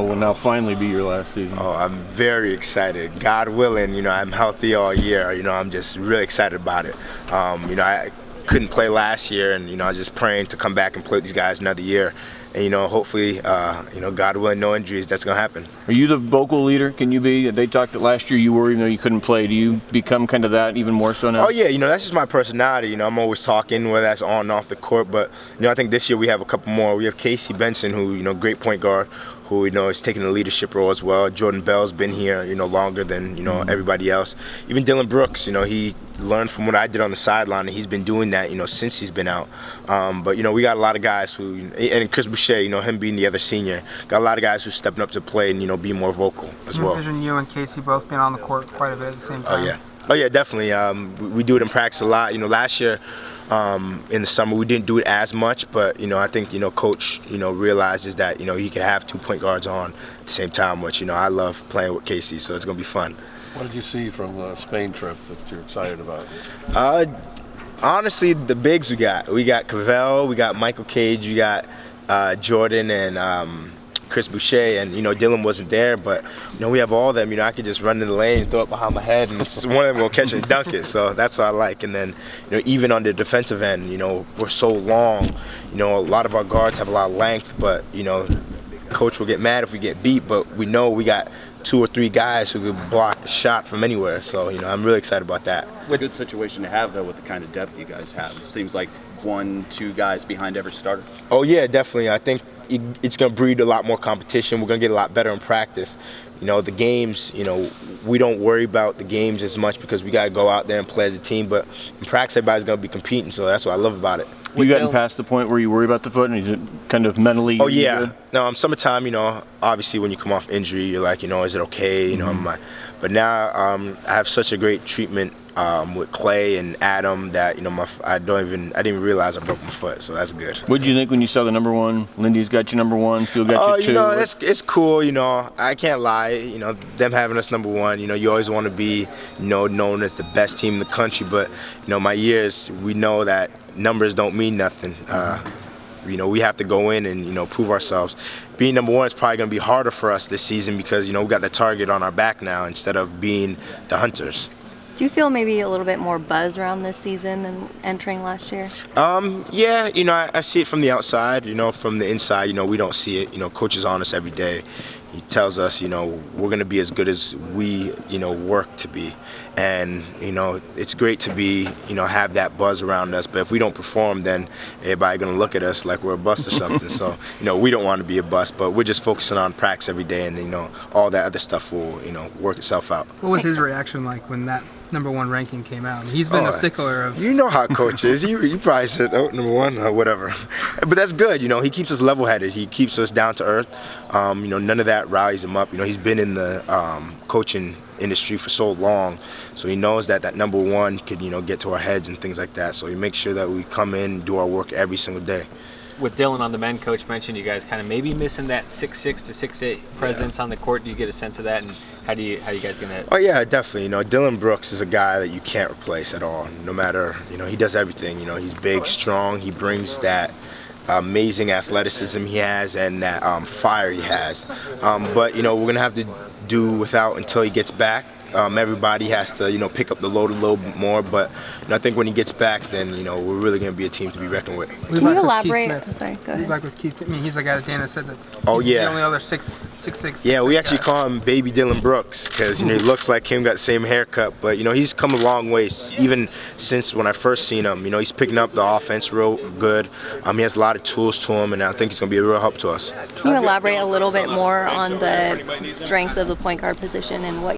will now finally be your last season. Oh, I'm very excited. God willing, I'm healthy all year. I'm just really excited about it. I couldn't play last year, and I was just praying to come back and play with these guys another year. And hopefully, God willing, no injuries. That's gonna happen. Are you the vocal leader? Can you be? They talked that last year you were, even though you couldn't play. Do you become kind of that even more so now? Oh yeah, that's just my personality. I'm always talking, whether that's on and off the court. But I think this year we have a couple more. We have Casey Benson, who great point guard, who is taking the leadership role as well. Jordan Bell's been here, longer than everybody else. Even Dillon Brooks, he learned from what I did on the sideline, and he's been doing that, since he's been out. But we got a lot of guys who, and Chris Boucher, him being the other senior, got a lot of guys who stepping up to play and be more vocal as well. I envision you and Casey both being on the court quite a bit at the same time. Oh yeah, definitely. We do it in practice a lot. Last year in the summer we didn't do it as much, but I think Coach realizes that he can have 2 point guards on at the same time, which I love playing with Casey, so it's gonna be fun. What did you see from the Spain trip that you're excited about? Honestly, the bigs we got Cavell, we got Michael Cage, we got Jordan and Chris Boucher, and Dillon wasn't there, but we have all of them. I could just run in the lane and throw it behind my head, and one of them will catch it and dunk it. So that's what I like. And then even on the defensive end, we're so long. A lot of our guards have a lot of length, but Coach will get mad if we get beat. But we know we got 2 or 3 guys who could block a shot from anywhere. So I'm really excited about that. It's a good situation to have though with the kind of depth you guys have. It seems like 1-2 guys behind every starter. Oh yeah, definitely. I think it's going to breed a lot more competition. We're going to get a lot better in practice. The games, we don't worry about the games as much because we got to go out there and play as a team. But in practice, everybody's going to be competing, so that's what I love about it. You gotten past the point where you worry about the foot, and is it kind of mentally? Oh yeah. Good? No, summertime. Obviously when you come off injury, you're like, is it okay? But now I have such a great treatment with Clay and Adam that I didn't even realize I broke my foot, so that's good. What did you think when you saw the number 1? Lindy's got you number 1. Phil got you 2. It's cool. I can't lie. Them having us number 1. You always want to be known as the best team in the country, but my years, we know that numbers don't mean nothing. We have to go in and prove ourselves. Being number 1 is probably going to be harder for us this season because we got the target on our back now instead of being the hunters. Do you feel maybe a little bit more buzz around this season than entering last year? Yeah, I see it from the outside. From the inside, we don't see it. Coach is on us every day. He tells us, we're going to be as good as we, work to be. And, it's great to be, have that buzz around us. But if we don't perform, then everybody's going to look at us like we're a bust or something. So, we don't want to be a bust, but we're just focusing on practice every day, and, all that other stuff will, work itself out. What was his reaction like when that number 1 ranking came out? He's been a stickler of... You know how Coach is. You probably said, oh, number 1 or whatever. But that's good. He keeps us level-headed. He keeps us down to earth. None of that rallies him up. He's been in the coaching industry for so long, so he knows that number 1 could get to our heads and things like that. So he makes sure that we come in and do our work every single day. With Dillon on the men, Coach mentioned you guys kind of maybe missing that 6'6" to 6'8" presence on the court. Do you get a sense of that, and how you guys gonna? Oh yeah, definitely. Dillon Brooks is a guy that you can't replace at all. No matter, he does everything. He's big, strong. He brings that amazing athleticism he has and that fire he has. But we're gonna have to do without until he gets back. Everybody has to pick up the load a little bit more, but I think when he gets back, then we're really going to be a team to be reckoned with. Can you elaborate? I'm sorry, go ahead. He's like with Keith. He's like Dana said that. Oh yeah. The only other 6'6". Yeah, we actually call him Baby Dillon Brooks because he looks like him, got the same haircut, but he's come a long way even since when I first seen him. He's picking up the offense real good. He has a lot of tools to him, and I think he's going to be a real help to us. Can you elaborate a little bit more on the strength of the point guard position and what